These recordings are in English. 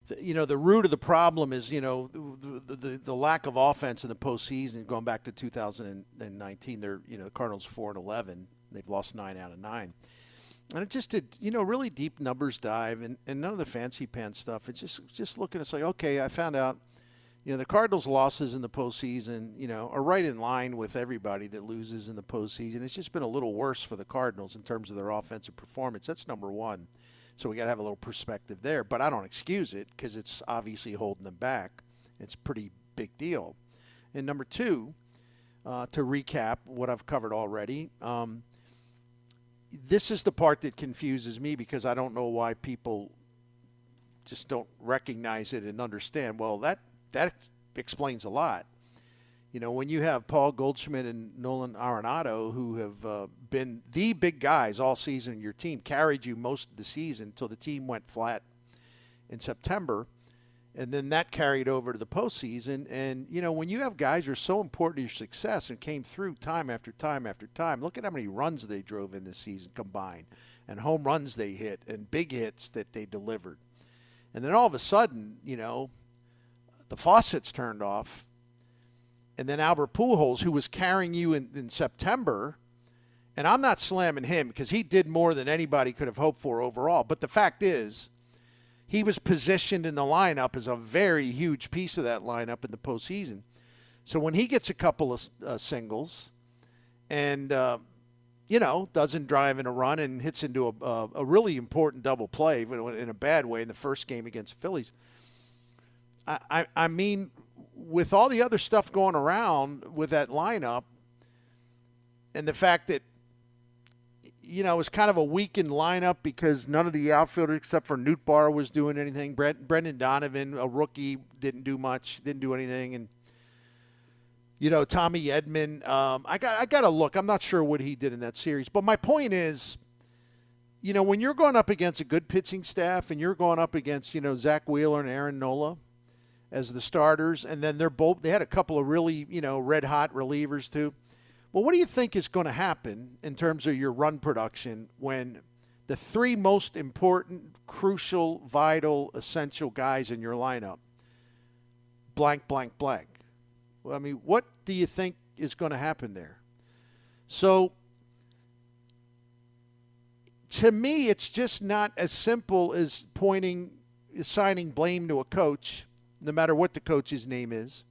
the root of the problem is, the lack of offense in the postseason. Going back to 2019, they're, the Cardinals 4-11. They've lost 9 out of 9. And it just did, really deep numbers dive and none of the fancy pants stuff. It's just looking, it's like, okay, I found out, the Cardinals' losses in the postseason, are right in line with everybody that loses in the postseason. It's just been a little worse for the Cardinals in terms of their offensive performance. That's number one. So we got to have a little perspective there. But I don't excuse it because it's obviously holding them back. It's a pretty big deal. And number two, to recap what I've covered already, this is the part that confuses me because I don't know why people just don't recognize it and understand. Well, that explains a lot. When you have Paul Goldschmidt and Nolan Arenado, who have been the big guys all season in your team, carried you most of the season until the team went flat in September, and then that carried over to the postseason. And, when you have guys who are so important to your success and came through time after time after time, look at how many runs they drove in this season combined and home runs they hit and big hits that they delivered. And then all of a sudden, the faucets turned off. And then Albert Pujols, who was carrying you in September, and I'm not slamming him because he did more than anybody could have hoped for overall. But the fact is, he was positioned in the lineup as a very huge piece of that lineup in the postseason. So when he gets a couple of singles and, doesn't drive in a run and hits into a really important double play in a bad way in the first game against the Phillies, I mean, with all the other stuff going around with that lineup and the fact that, it's kind of a weakened lineup because none of the outfielders except for Nootbaar was doing anything. Brendan Donovan, a rookie, didn't do much, didn't do anything. And, Tommy Edman, I got to look. I'm not sure what he did in that series. But my point is, when you're going up against a good pitching staff and you're going up against, Zach Wheeler and Aaron Nola as the starters, and then they had a couple of really, red-hot relievers too. Well, what do you think is going to happen in terms of your run production when the three most important, crucial, vital, essential guys in your lineup, blank, blank, blank? Well, I mean, what do you think is going to happen there? So, to me, it's just not as simple as assigning blame to a coach, no matter what the coach's name is.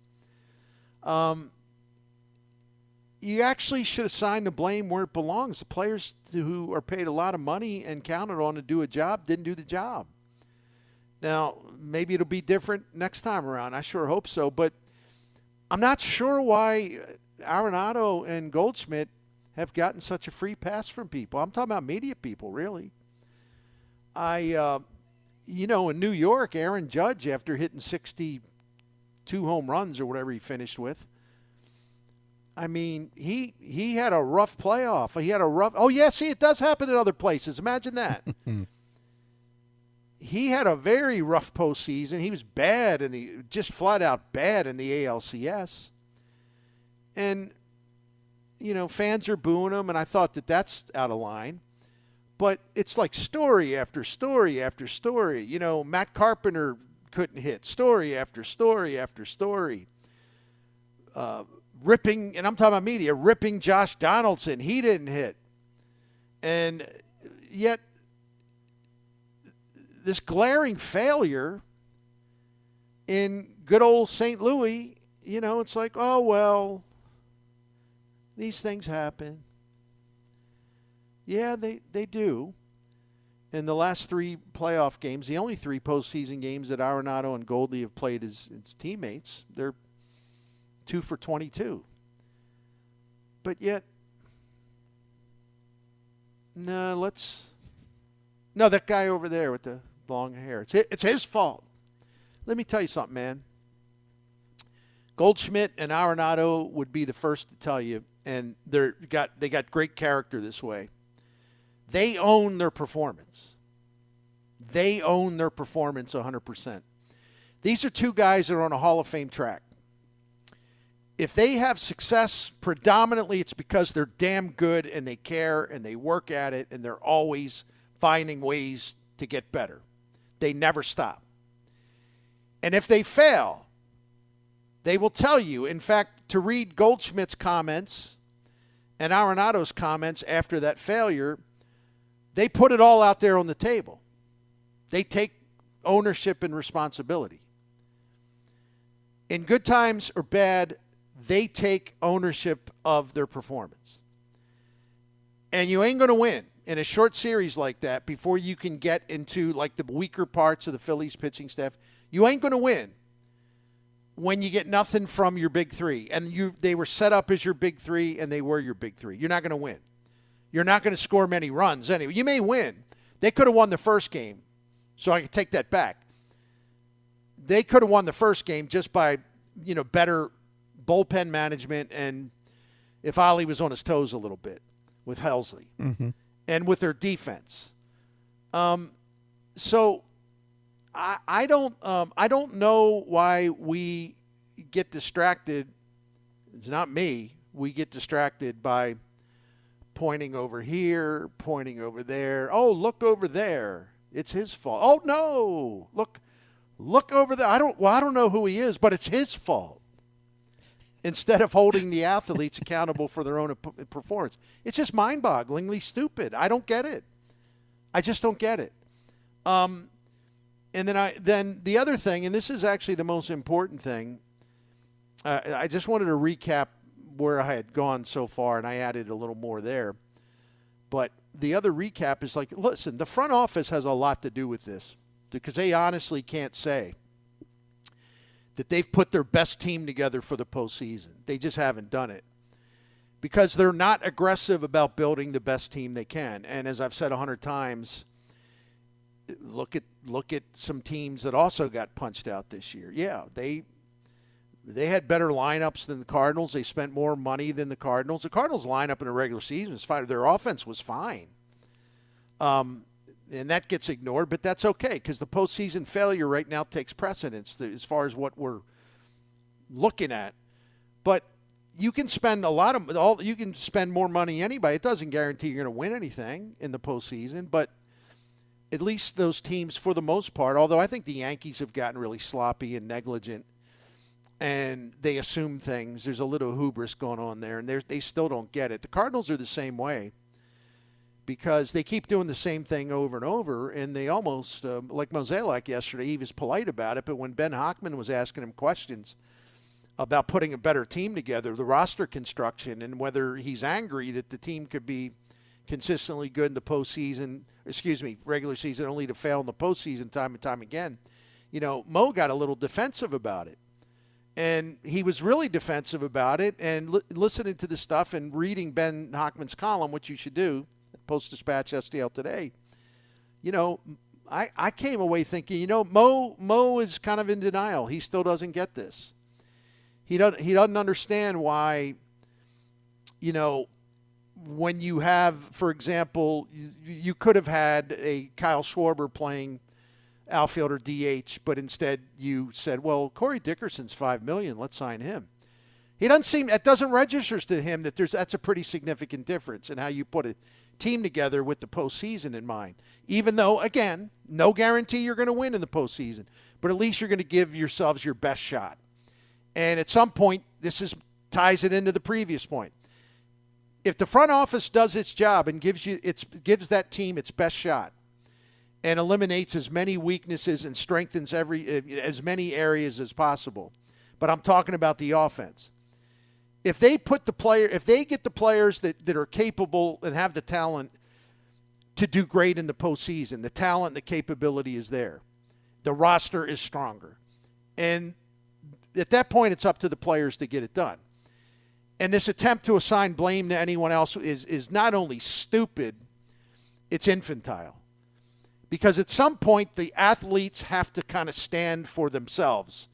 You actually should assign the blame where it belongs. The players who are paid a lot of money and counted on to do a job didn't do the job. Now, maybe it'll be different next time around. I sure hope so. But I'm not sure why Arenado and Goldschmidt have gotten such a free pass from people. I'm talking about media people, really. In New York, Aaron Judge, after hitting 62 home runs or whatever he finished with, I mean, he had a rough playoff. See, it does happen in other places. Imagine that. He had a very rough postseason. He was just flat out bad in the ALCS. And, fans are booing him, and I thought that's out of line. But it's like story after story after story. Matt Carpenter couldn't hit. Story after story after story. Ripping, and I'm talking about media, ripping Josh Donaldson. He didn't hit. And yet, this glaring failure in good old St. Louis, it's like, oh, well, these things happen. Yeah, they do. In the last three playoff games, the only three postseason games that Arenado and Goldie have played as teammates, they're 2 for 22. But yet, that guy over there with the long hair, it's his fault. Let me tell you something, man. Goldschmidt and Arenado would be the first to tell you, and they got great character this way. They own their performance. They own their performance 100%. These are two guys that are on a Hall of Fame track. If they have success, predominantly it's because they're damn good and they care and they work at it and they're always finding ways to get better. They never stop. And if they fail, they will tell you. In fact, to read Goldschmidt's comments and Arenado's comments after that failure, they put it all out there on the table. They take ownership and responsibility. In good times or bad, they take ownership of their performance. And you ain't going to win in a short series like that before you can get into like the weaker parts of the Phillies pitching staff. You ain't going to win when you get nothing from your big three. And they were set up as your big three, and they were your big three. You're not going to win. You're not going to score many runs anyway. You may win. They could have won the first game, so I can take that back. They could have won the first game just by, better bullpen management and if Ollie was on his toes a little bit with Helsley and with their defense. So I don't know why we get distracted. It's not me. We get distracted by pointing over here, pointing over there. Oh, look over there. It's his fault. Oh no, look over there. I don't know who he is, but it's his fault. Instead of holding the athletes accountable for their own performance. It's just mind-bogglingly stupid. I don't get it. I just don't get it. And then the other thing, and this is actually the most important thing, I just wanted to recap where I had gone so far, and I added a little more there. But the other recap is like, listen, the front office has a lot to do with this because they honestly can't say that they've put their best team together for the postseason. They just haven't done it because they're not aggressive about building the best team they can. And as I've said 100 times, look at some teams that also got punched out this year. Yeah, they had better lineups than the Cardinals. They spent more money than the Cardinals. The Cardinals' lineup in the regular season was fine. Their offense was fine. And that gets ignored, but that's okay because the postseason failure right now takes precedence as far as what we're looking at. But you can spend you can spend more money than anybody. It doesn't guarantee you're going to win anything in the postseason, but at least those teams, for the most part, although I think the Yankees have gotten really sloppy and negligent, and they assume things. There's a little hubris going on there, and they still don't get it. The Cardinals are the same way because they keep doing the same thing over and over, and they almost, like Mozeliak yesterday, he was polite about it, but when Ben Hochman was asking him questions about putting a better team together, the roster construction, and whether he's angry that the team could be consistently good in the postseason, regular season, only to fail in the postseason time and time again, Mo got a little defensive about it. And he was really defensive about it, and listening to the stuff and reading Ben Hochman's column, which you should do, Post-Dispatch, STL Today, I came away thinking, Mo is kind of in denial. He still doesn't get this. He doesn't understand why, when you have, for example, you could have had a Kyle Schwarber playing outfielder DH, but instead you said, well, Corey Dickerson's $5 million, let's sign him. It doesn't register to him that that's a pretty significant difference in how you put a team together with the postseason in mind. Even though, again, no guarantee you're going to win in the postseason, but at least you're going to give yourselves your best shot. And at some point, ties it into the previous point. If the front office does its job and gives that team its best shot, and eliminates as many weaknesses and strengthens as many areas as possible. But I'm talking about the offense. If they get the players that are capable and have the talent to do great in the postseason, the talent and the capability is there. The roster is stronger. And at that point, it's up to the players to get it done. And this attempt to assign blame to anyone else is not only stupid, it's infantile. Because at some point, the athletes have to kind of stand for themselves.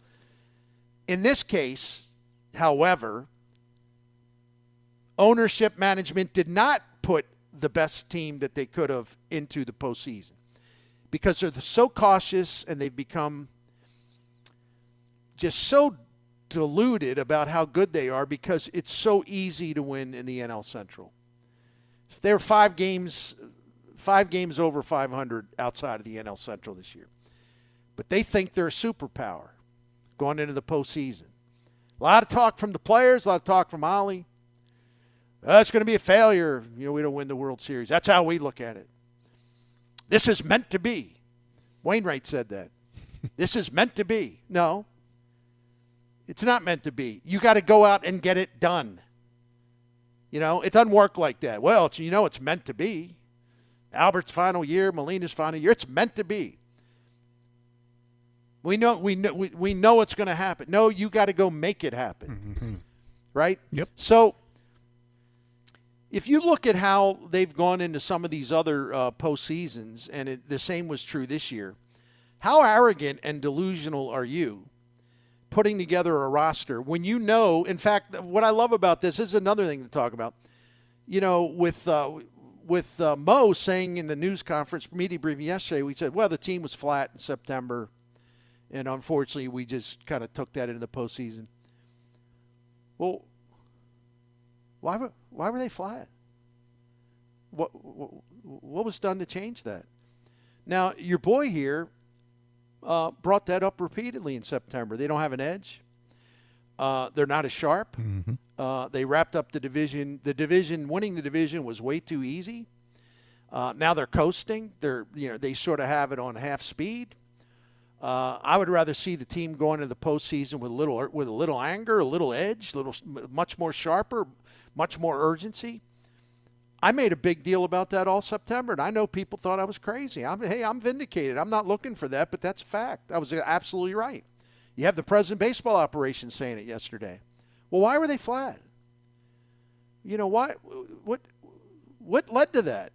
In this case, however, ownership management did not put the best team that they could have into the postseason. Because they're so cautious and they've become just so deluded about how good they are because it's so easy to win in the NL Central. They're 5 games over 500 outside of the NL Central this year. But they think they're a superpower. going into the postseason. A lot of talk from the players, a lot of talk from Ollie. It's going to be a failure. We don't win the World Series. That's how we look at it. This is meant to be. Wainwright said that. This is meant to be. No, it's not meant to be. You got to go out and get it done. It doesn't work like that. Well, it's meant to be. Albert's final year, Molina's final year. It's meant to be. We know it's going to happen. No, you got to go make it happen. Mm-hmm. Right? Yep. So if you look at how they've gone into some of these other postseasons, and the same was true this year, how arrogant and delusional are you putting together a roster when you know, in fact, what I love about this is another thing to talk about, with Mo saying in the news conference media briefing yesterday, we said, well, the team was flat in September, and unfortunately we just kind of took that into the postseason. Well, why were they flat? What was done to change that? Now, your boy here brought that up repeatedly in September. They don't have an edge. They're not as sharp. Mm-hmm. They wrapped up the division. Winning the division was way too easy. Now they're coasting. They sort of have it on half speed. I would rather see the team going into the postseason with a little anger, a little edge, much more sharper, much more urgency. I made a big deal about that all September, and I know people thought I was crazy. I'm vindicated. I'm not looking for that, but that's a fact. I was absolutely right. You have the president of baseball operations saying it yesterday. Well, why were they flat? Why? What led to that?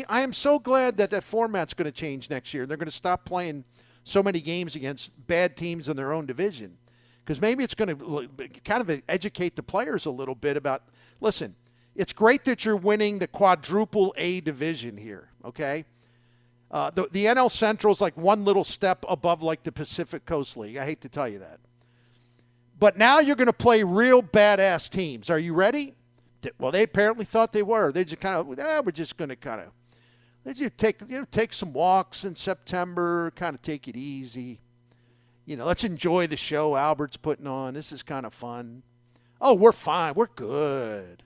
I am so glad that format's going to change next year. They're going to stop playing so many games against bad teams in their own division, because maybe it's going to kind of educate the players a little bit about, listen, it's great that you're winning the quadruple A division here, okay? The NL Central is like one little step above like the Pacific Coast League. I hate to tell you that. But now you're going to play real badass teams. Are you ready? Well, they apparently thought they were. They just kind of, we're just going to kind of, let's just take some walks in September, kind of take it easy. Let's enjoy the show Albert's putting on. This is kind of fun. Oh, we're fine. We're good.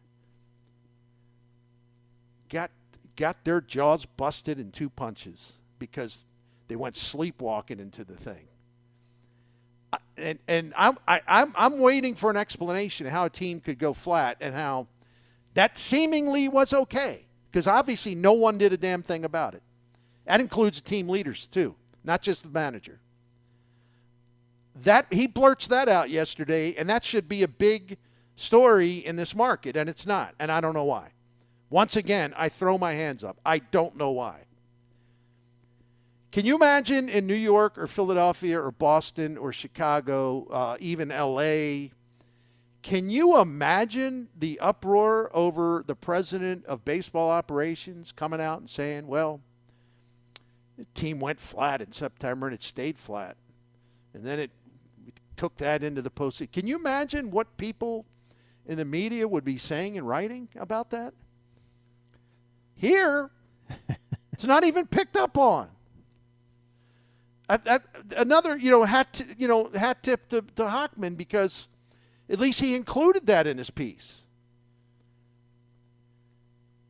Got their jaws busted in 2 punches because they went sleepwalking into the thing. And I'm waiting for an explanation of how a team could go flat and how that seemingly was okay, because obviously no one did a damn thing about it. That includes the team leaders too, not just the manager. He blurts that out yesterday, and that should be a big story in this market, and it's not, and I don't know why. Once again, I throw my hands up. I don't know why. Can you imagine in New York or Philadelphia or Boston or Chicago, even L.A., can you imagine the uproar over the president of baseball operations coming out and saying, well, the team went flat in September and it stayed flat. And then it took that into the postseason. Can you imagine what people in the media would be saying and writing about that? Here, it's not even picked up on. Another, hat tip to Hockman, because at least he included that in his piece.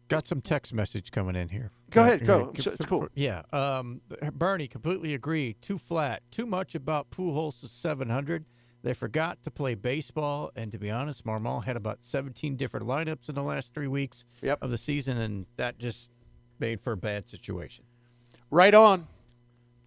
Got some text message coming in here. Go ahead, go. It's cool. Yeah. Bernie, completely agree. Too flat. Too much about Pujols' 700. They forgot to play baseball, and to be honest, Marmol had about 17 different lineups in the last 3 weeks of the season, and that just made for a bad situation. Right on.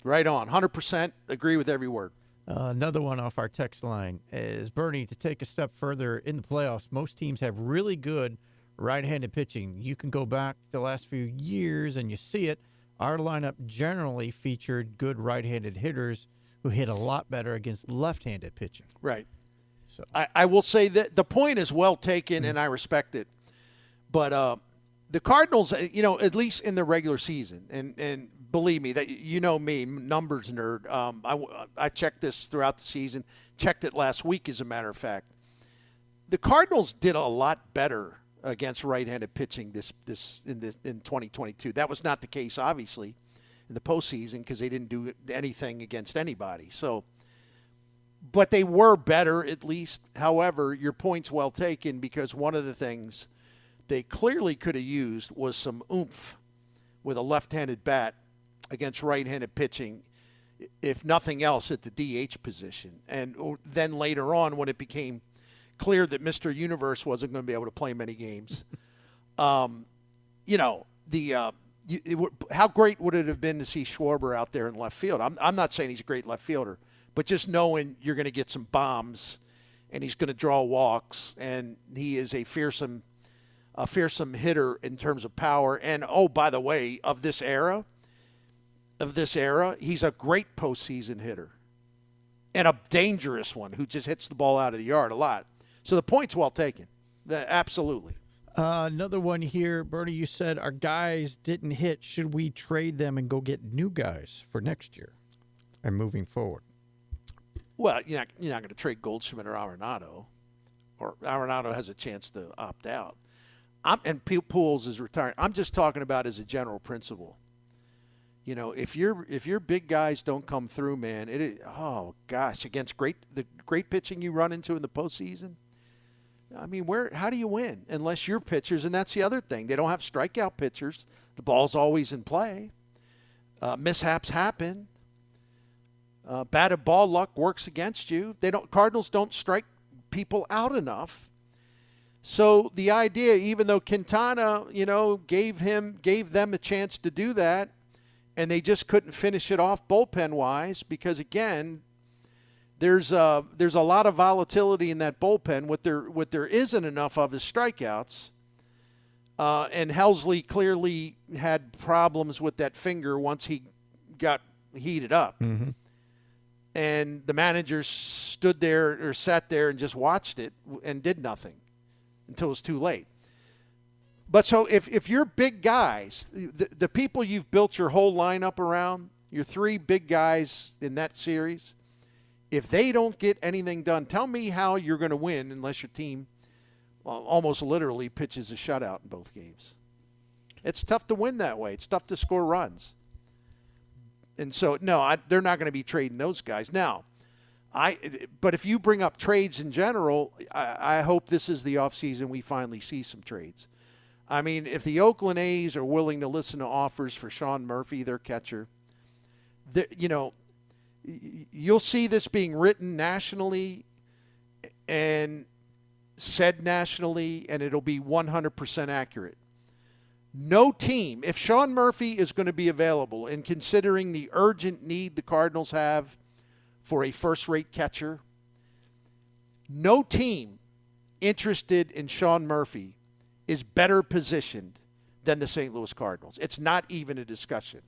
100% agree with every word. Another one off our text line is, Bernie, to take a step further in the playoffs, most teams have really good right-handed pitching. You can go back the last few years and you see it. Our lineup generally featured good right-handed hitters who hit a lot better against left-handed pitching. Right. So I will say that the point is well taken, and I respect it. But the Cardinals, at least in the regular season, and believe me, that me, numbers nerd. I checked this throughout the season. Checked it last week, as a matter of fact. The Cardinals did a lot better against right-handed pitching in 2022. That was not the case, obviously, in the postseason, because they didn't do anything against anybody. So but they were better at least. However, your point's well taken, because one of the things they clearly could have used was some oomph with a left-handed bat against right-handed pitching, if nothing else at the DH position. And then later on, when it became clear that Mr. Universe wasn't going to be able to play many games, you know, how great would it have been to see Schwarber out there in left field? I'm not saying he's a great left fielder, but just knowing you're going to get some bombs and he's going to draw walks, and he is a fearsome hitter in terms of power. And, oh, by the way, of this era, he's a great postseason hitter and a dangerous one who just hits the ball out of the yard a lot. So the point's well taken. Absolutely. Another one here, Bernie, you said our guys didn't hit. Should we trade them and go get new guys for next year and moving forward? Well, you're not going to trade Goldschmidt or Arenado, or Arenado has a chance to opt out. And Pujols is retiring. I'm just talking about as a general principle. You know, if your big guys don't come through, man, oh gosh, against the great pitching you run into in the postseason. I mean, how do you win unless your pitchers? And that's the other thing. They don't have strikeout pitchers. The ball's always in play. Mishaps happen. Batted ball luck works against you. Cardinals don't strike people out enough. So the idea, even though Quintana, you know, gave them a chance to do that, and they just couldn't finish it off bullpen wise, because again, there's a lot of volatility in that bullpen. What there isn't enough of is strikeouts. And Helsley clearly had problems with that finger once he got heated up. Mm-hmm. And the manager sat there and just watched it and did nothing until it was too late. But so if you're big guys, the people you've built your whole lineup around, your three big guys in that series, if they don't get anything done, tell me how you're going to win unless your team almost literally pitches a shutout in both games. It's tough to win that way. It's tough to score runs. And so, no, they're not going to be trading those guys. Now, but if you bring up trades in general, I hope this is the offseason we finally see some trades. I mean, if the Oakland A's are willing to listen to offers for Sean Murphy, their catcher, you know, you'll see this being written nationally and said nationally, and it'll be 100% accurate. No team, if Sean Murphy is going to be available, and considering the urgent need the Cardinals have for a first-rate catcher, no team interested in Sean Murphy is better positioned than the St. Louis Cardinals. It's not even a discussion.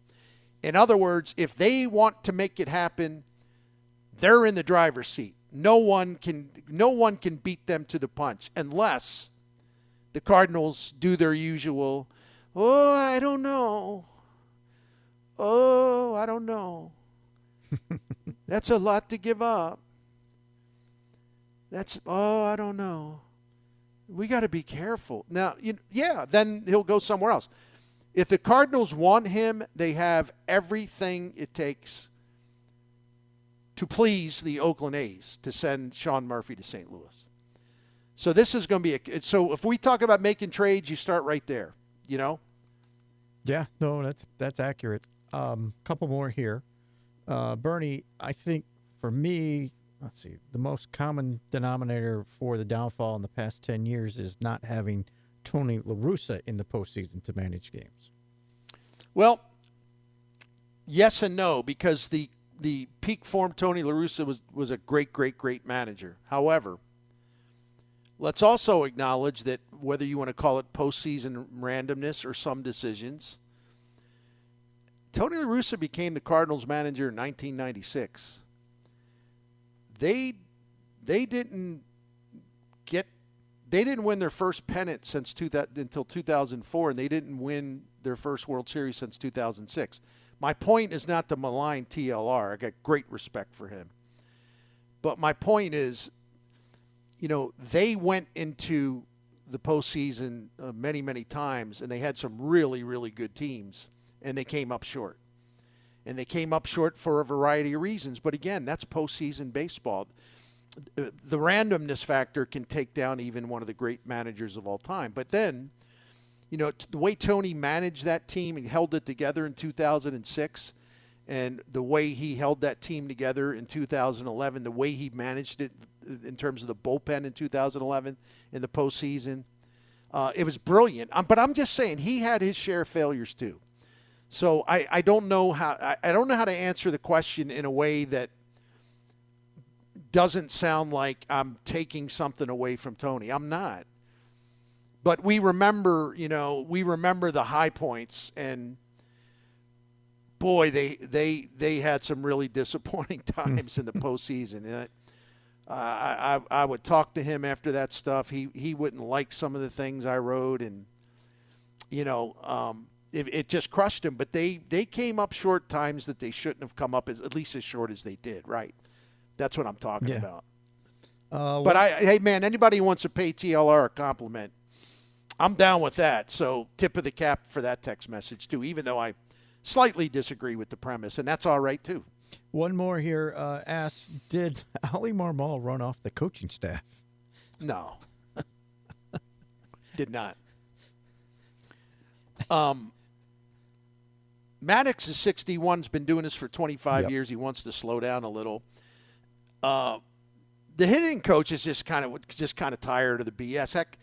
In other words, if they want to make it happen, they're in the driver's seat. No one can beat them to the punch unless the Cardinals do their usual, oh, I don't know. Oh, I don't know. That's a lot to give up. I don't know. We got to be careful. Now, then he'll go somewhere else. If the Cardinals want him, they have everything it takes to please the Oakland A's to send Sean Murphy to St. Louis. So this is going to be so if we talk about making trades, you start right there, you know? Yeah, no, that's accurate. Couple more here. Bernie, I think for me, let's see, the most common denominator for the downfall in the past 10 years is not having Tony La Russa in the postseason to manage games. Well, yes and no, because the peak form Tony La Russa was a great manager. However, let's also acknowledge that whether you want to call it postseason randomness or some decisions, Tony La Russa became the Cardinals manager in 1996. They didn't win their first pennant until 2004, and they didn't win their first World Series since 2006. My point is not to malign TLR. I got great respect for him. But my point is, they went into the postseason many times, and they had some really good teams, and they came up short. And they came up short for a variety of reasons. But again, that's postseason baseball. The randomness factor can take down even one of the great managers of all time. But then, the way Tony managed that team and held it together in 2006, and the way he held that team together in 2011, the way he managed it in terms of the bullpen in 2011 in the postseason, it was brilliant. But I'm just saying he had his share of failures too. So I don't know how to answer the question in a way that doesn't sound like I'm taking something away from Tony. I'm not. But we remember the high points, and boy, they had some really disappointing times in the postseason. And I would talk to him after that stuff. He wouldn't like some of the things I wrote, and it just crushed him. But they came up short times that they shouldn't have come up at least as short as they did. Right? That's what I'm talking about. But hey man, anybody who wants to pay TLR a compliment, I'm down with that. So tip of the cap for that text message too, even though I slightly disagree with the premise, and that's all right too. One more here asks, did Ali Marmol run off the coaching staff? No. Did not. Maddox is 61, has been doing this for 25 years. He wants to slow down a little. The hitting coach is just kind of tired of the BS. Heck,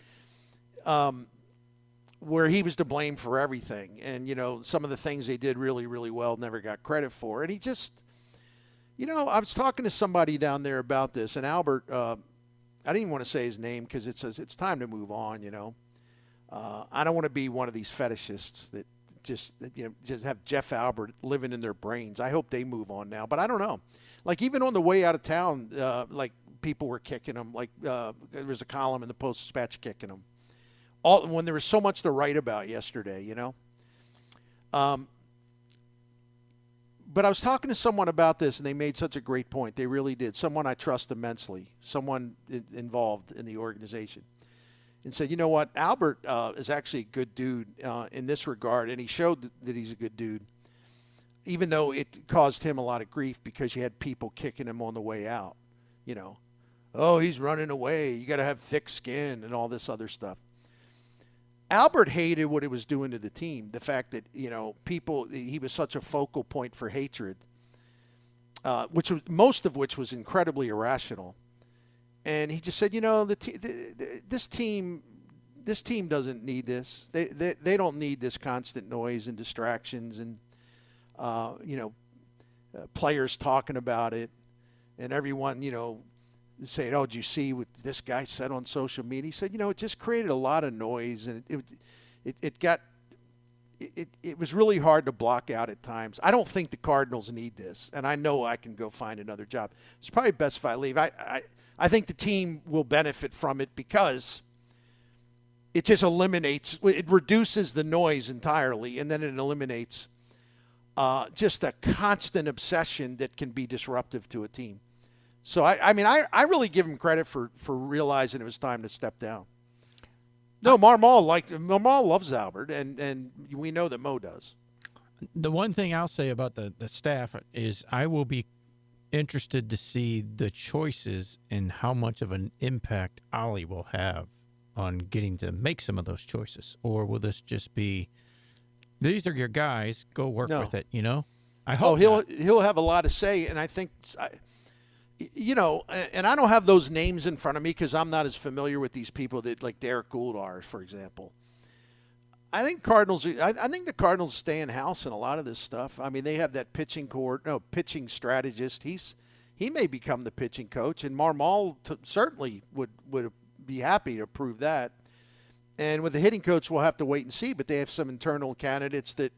where he was to blame for everything, and some of the things they did really, really well never got credit for. And he just, I was talking to somebody down there about this, and Albert, I didn't even want to say his name because it says it's time to move on. I don't want to be one of these fetishists that just have Jeff Albert living in their brains. I hope they move on now, but I don't know. Like even on the way out of town, like people were kicking him. Like there was a column in the Post-Dispatch kicking him. When there was so much to write about yesterday, But I was talking to someone about this, and they made such a great point. They really did. Someone I trust immensely, someone involved in the organization, and said, you know what, Albert is actually a good dude in this regard, and he showed that he's a good dude, even though it caused him a lot of grief because you had people kicking him on the way out. Oh, he's running away. You got to have thick skin and all this other stuff. Albert hated what it was doing to the team. The fact that, he was such a focal point for hatred, most of which was incredibly irrational. And he just said, this team doesn't need this. They don't need this constant noise and distractions and, players talking about it and everyone, saying, oh, did you see what this guy said on social media? He said, it just created a lot of noise, and it was really hard to block out at times. I don't think the Cardinals need this, and I know I can go find another job. It's probably best if I leave. I think the team will benefit from it because it just it reduces the noise entirely, and then it eliminates just a constant obsession that can be disruptive to a team. So, I really give him credit for realizing it was time to step down. No, Marmol loves Albert, and we know that Mo does. The one thing I'll say about the staff is I will be interested to see the choices and how much of an impact Ollie will have on getting to make some of those choices. Or will this just be, these are your guys, go work with it, I hope he'll have a lot to say, and I think and I don't have those names in front of me because I'm not as familiar with these people that like Derek Gould are, for example. I think the Cardinals stay in house in a lot of this stuff. They have that pitching strategist. He may become the pitching coach, and Marmol certainly would be happy to prove that. And with the hitting coach, we'll have to wait and see. But they have some internal candidates that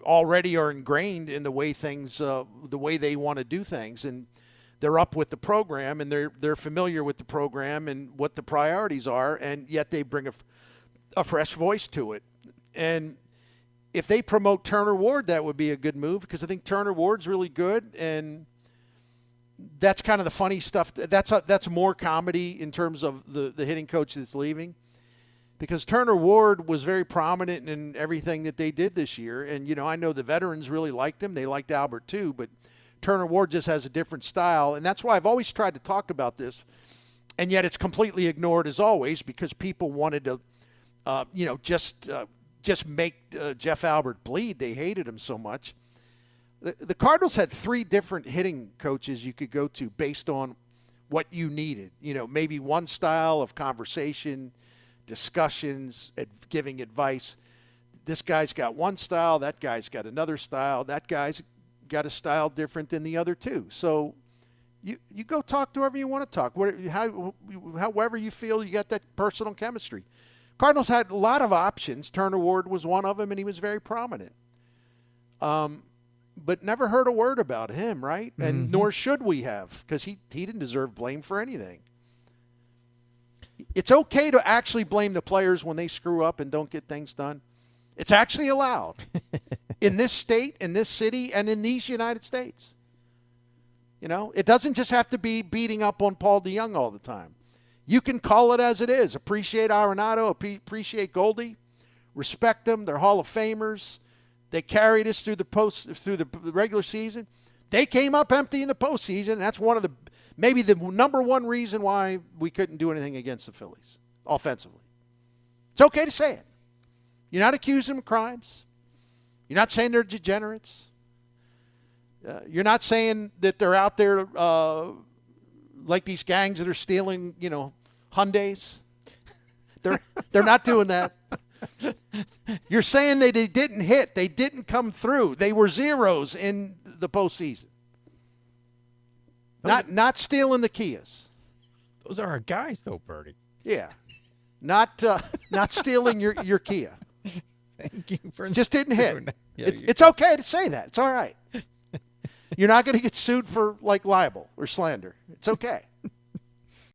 already are ingrained in the way they want to do things, and they're up with the program, and they're familiar with the program and what the priorities are, and yet they bring a fresh voice to it. And if they promote Turner Ward, that would be a good move because I think Turner Ward's really good, and that's kind of the funny stuff. That's more comedy in terms of the hitting coach that's leaving. because Turner Ward was very prominent in everything that they did this year. And, I know the veterans really liked him. They liked Albert too, but Turner Ward just has a different style. And that's why I've always tried to talk about this. And yet it's completely ignored as always because people wanted to, just make Jeff Albert bleed. They hated him so much. The Cardinals had 3 different hitting coaches you could go to based on what you needed. Maybe one style of conversation, discussions, giving advice. This guy's got one style. That guy's got another style. That guy's got a style different than the other 2. So you go talk to whoever you want to talk. However you feel you got that personal chemistry. Cardinals had a lot of options. Turner Ward was one of them, and he was very prominent. But never heard a word about him, right? And nor should we have, because he didn't deserve blame for anything. It's okay to actually blame the players when they screw up and don't get things done. It's actually allowed in this state, in this city, and in these United States. It doesn't just have to be beating up on Paul DeYoung all the time. You can call it as it is. Appreciate Arenado, appreciate Goldie, respect them. They're Hall of Famers. They carried us through the regular season. They came up empty in the postseason. And that's maybe the number one reason why we couldn't do anything against the Phillies offensively. It's okay to say it. You're not accusing them of crimes. You're not saying they're degenerates. You're not saying that they're out there like these gangs that are stealing, Hyundais. They're not doing that. You're saying they didn't hit. They didn't come through. They were zeros in the postseason. Not stealing the Kias. Those are our guys, though, Bertie. Yeah. Not stealing your Kia. Thank you for just didn't hit. Yeah, it's okay to say that. It's all right. You're not going to get sued for libel or slander. It's okay.